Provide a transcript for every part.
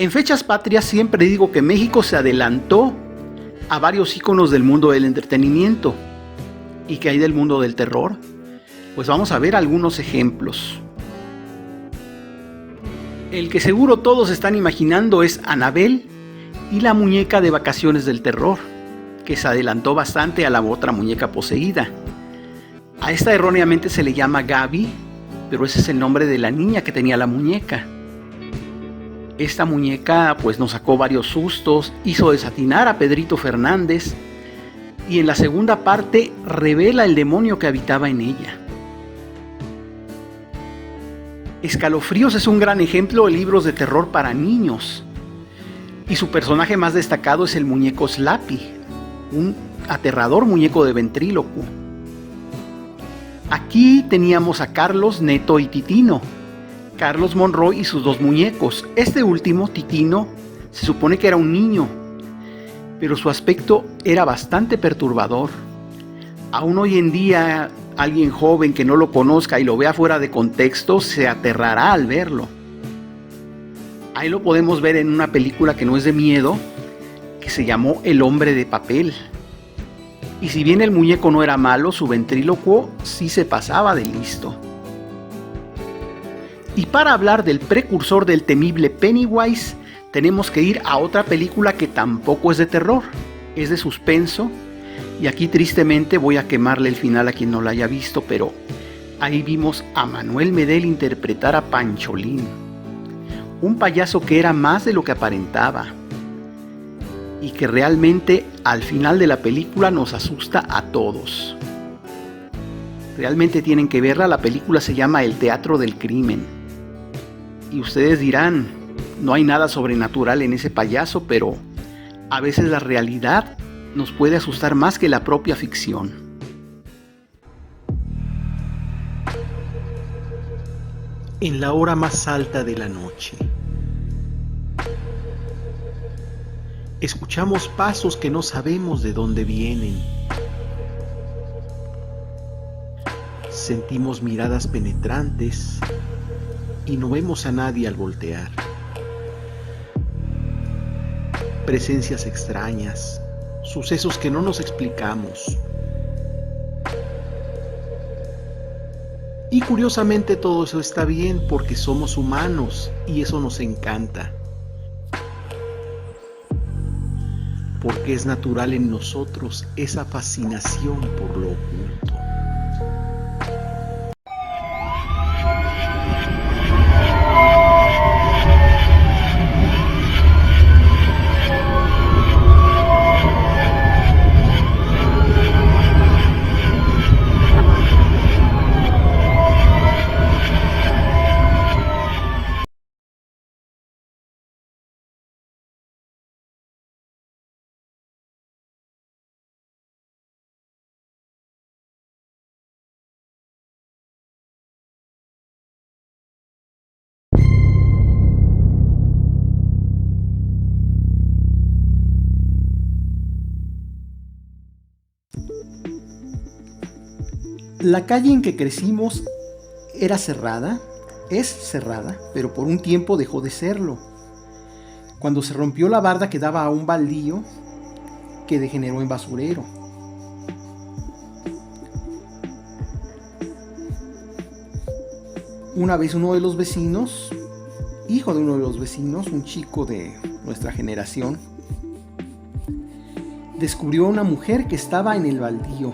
En fechas patrias siempre digo que México se adelantó a varios íconos del mundo del entretenimiento. ¿Y qué hay del mundo del terror? Pues vamos a ver algunos ejemplos. El que seguro todos están imaginando es Annabelle y la muñeca de Vacaciones del Terror, que se adelantó bastante a la otra muñeca poseída. A esta erróneamente se le llama Gaby, pero ese es el nombre de la niña que tenía la muñeca. Esta muñeca pues nos sacó varios sustos, hizo desatinar a Pedrito Fernández y en la segunda parte revela el demonio que habitaba en ella. Escalofríos es un gran ejemplo de libros de terror para niños y su personaje más destacado es el muñeco Slappy, un aterrador muñeco de ventrílocuo. Aquí teníamos a Carlos, Neto y Titino, Carlos Monroy y sus dos muñecos. Este último, Titino, se supone que era un niño, pero su aspecto era bastante perturbador. Aún hoy en día, alguien joven que no lo conozca y lo vea fuera de contexto se aterrará al verlo. Ahí lo podemos ver en una película que no es de miedo, que se llamó El Hombre de Papel. Y si bien el muñeco no era malo, su ventrílocuo sí se pasaba de listo. Y para hablar del precursor del temible Pennywise, tenemos que ir a otra película que tampoco es de terror, es de suspenso. Y aquí tristemente voy a quemarle el final a quien no la haya visto, pero ahí vimos a Manuel Medel interpretar a Pancholín, un payaso que era más de lo que aparentaba y que realmente al final de la película nos asusta a todos. Realmente tienen que verla, la película se llama El Teatro del Crimen. Y ustedes dirán, no hay nada sobrenatural en ese payaso, pero a veces la realidad nos puede asustar más que la propia ficción. En la hora más alta de la noche, escuchamos pasos que no sabemos de dónde vienen. Sentimos miradas penetrantes y no vemos a nadie al voltear. Presencias extrañas, sucesos que no nos explicamos. Y curiosamente todo eso está bien porque somos humanos y eso nos encanta. Porque es natural en nosotros esa fascinación por lo oculto. La calle en que crecimos era cerrada, es cerrada, pero por un tiempo dejó de serlo. Cuando se rompió la barda que daba a un baldío que degeneró en basurero. Una vez uno de los vecinos, hijo de uno de los vecinos, un chico de nuestra generación, descubrió a una mujer que estaba en el baldío.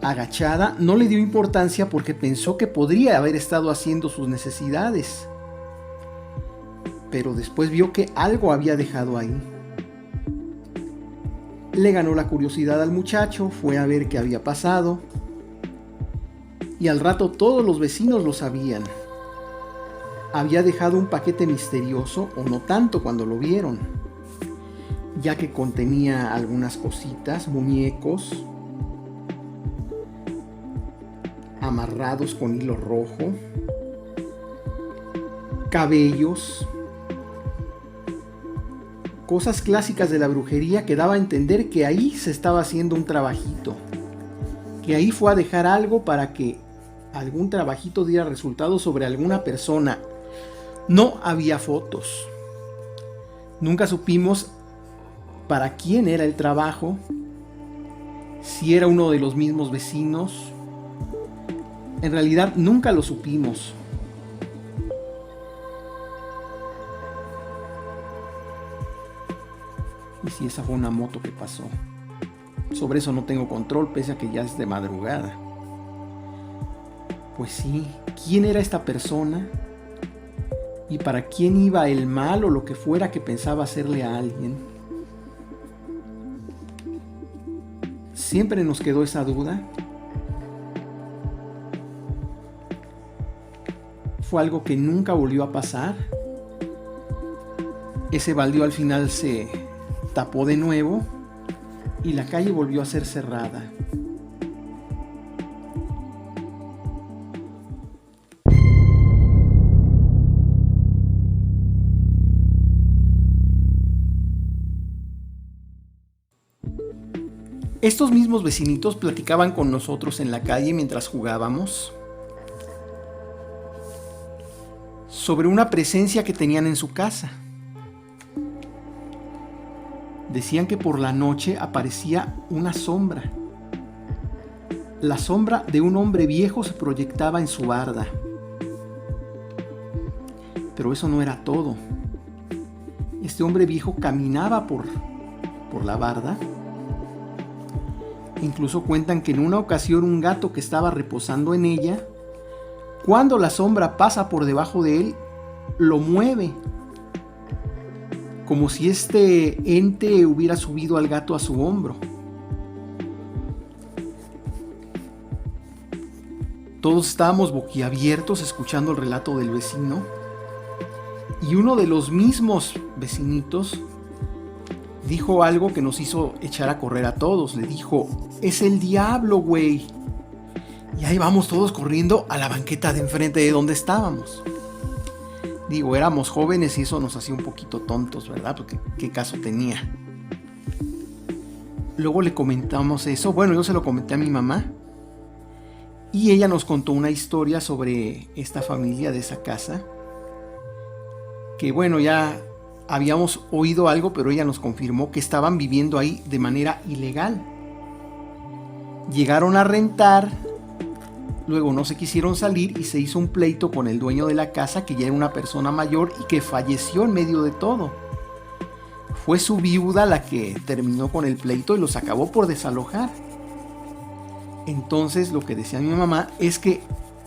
Agachada, no le dio importancia porque pensó que podría haber estado haciendo sus necesidades. Pero después vio que algo había dejado ahí. Le ganó la curiosidad al muchacho, fue a ver qué había pasado. Y al rato todos los vecinos lo sabían. Había dejado un paquete misterioso, o no tanto cuando lo vieron, ya que contenía algunas cositas, muñecos, amarrados con hilo rojo, cabellos, cosas clásicas de la brujería que daba a entender que ahí se estaba haciendo un trabajito, que ahí fue a dejar algo para que algún trabajito diera resultado sobre alguna persona, No había fotos. Nunca supimos para quién era el trabajo, si era uno de los mismos vecinos. En realidad nunca lo supimos. Y si esa fue una moto que pasó. Sobre eso no tengo control, pese a que ya es de madrugada. Pues sí, ¿quién era esta persona? ¿Y para quién iba el mal o lo que fuera que pensaba hacerle a alguien? Siempre nos quedó esa duda. Fue algo que nunca volvió a pasar. Ese baldío al final se tapó de nuevo y la calle volvió a ser cerrada. Estos mismos vecinitos platicaban con nosotros en la calle mientras jugábamos sobre una presencia que tenían en su casa. Decían que por la noche aparecía una sombra. La sombra de un hombre viejo se proyectaba en su barda. Pero eso no era todo. Este hombre viejo caminaba por la barda. Incluso cuentan que en una ocasión un gato que estaba reposando en ella, cuando la sombra pasa por debajo de él, lo mueve, como si este ente hubiera subido al gato a su hombro. Todos estábamos boquiabiertos escuchando el relato del vecino, y uno de los mismos vecinitos dijo algo que nos hizo echar a correr a todos. Le dijo: "Es el diablo, güey". Y ahí vamos todos corriendo a la banqueta de enfrente de donde estábamos. Digo, éramos jóvenes y eso nos hacía un poquito tontos, ¿verdad? Porque ¿qué caso tenía? Luego le comentamos eso. Bueno, yo se lo comenté a mi mamá. Y ella nos contó una historia sobre esta familia de esa casa. Que bueno, ya habíamos oído algo, pero ella nos confirmó que estaban viviendo ahí de manera ilegal. Llegaron a rentar, luego no se quisieron salir y se hizo un pleito con el dueño de la casa, que ya era una persona mayor y que falleció en medio de todo. Fue su viuda la que terminó con el pleito y los acabó por desalojar. Entonces lo que decía mi mamá es que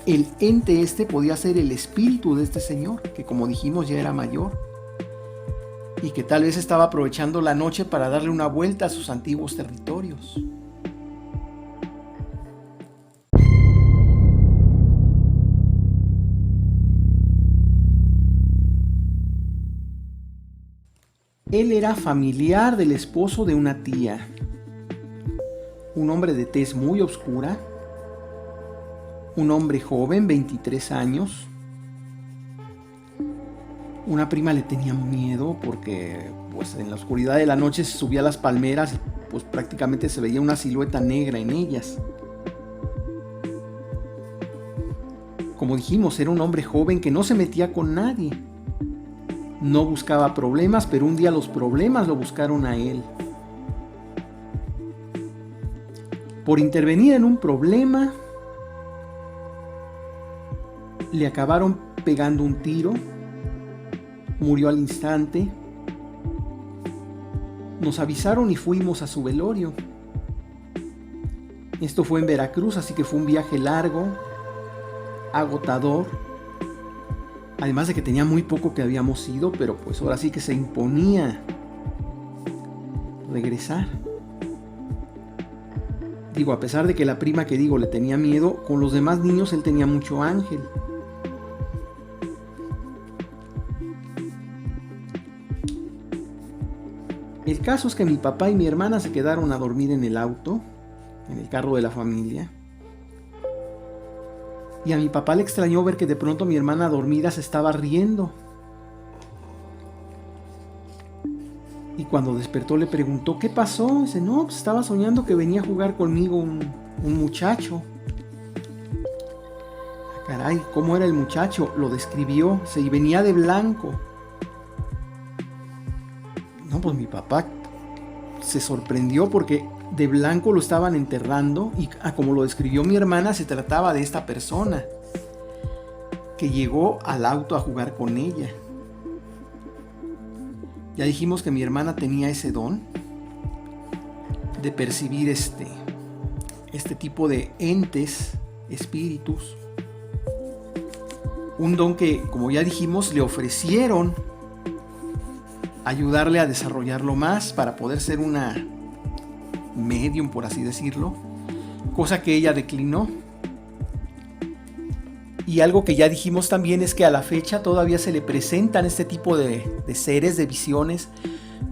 el ente este podía ser el espíritu de este señor, que como dijimos ya era mayor, y que tal vez estaba aprovechando la noche para darle una vuelta a sus antiguos territorios. Él era familiar del esposo de una tía, un hombre de tez muy oscura, un hombre joven, 23 años. Una prima le tenía miedo porque pues en la oscuridad de la noche se subía a las palmeras y pues prácticamente se veía una silueta negra en ellas. Como dijimos, era un hombre joven que no se metía con nadie. No buscaba problemas, pero un día los problemas lo buscaron a él. Por intervenir en un problema, le acabaron pegando un tiro. Murió al instante. Nos avisaron y fuimos a su velorio. Esto fue en Veracruz, así que fue un viaje largo, agotador. Además de que tenía muy poco que habíamos ido, pero pues ahora sí que se imponía regresar. Digo, a pesar de que la prima que digo le tenía miedo, con los demás niños él tenía mucho ángel. El caso es que mi papá y mi hermana se quedaron a dormir en el auto, en el carro de la familia. Y a mi papá le extrañó ver que de pronto mi hermana dormida se estaba riendo. Y cuando despertó le preguntó: ¿qué pasó? Dice: no, pues estaba soñando que venía a jugar conmigo un muchacho. Caray, ¿cómo era el muchacho? Lo describió, y venía de blanco. No, pues mi papá se sorprendió porque de blanco lo estaban enterrando y como lo describió mi hermana, se trataba de esta persona que llegó al auto a jugar con ella. Ya dijimos que mi hermana tenía ese don de percibir este tipo de entes, espíritus. Un don que, como ya dijimos, le ofrecieron ayudarle a desarrollarlo más para poder ser una medium, por así decirlo, cosa que ella declinó. Y algo que ya dijimos también es que a la fecha todavía se le presentan este tipo de seres, de visiones,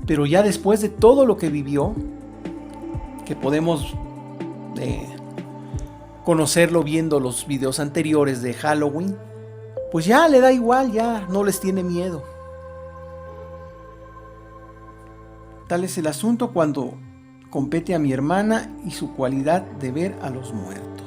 pero ya después de todo lo que vivió, que podemos conocerlo viendo los videos anteriores de Halloween, pues ya le da igual, ya no les tiene miedo. Tal es el asunto cuando compete a mi hermana y su cualidad de ver a los muertos.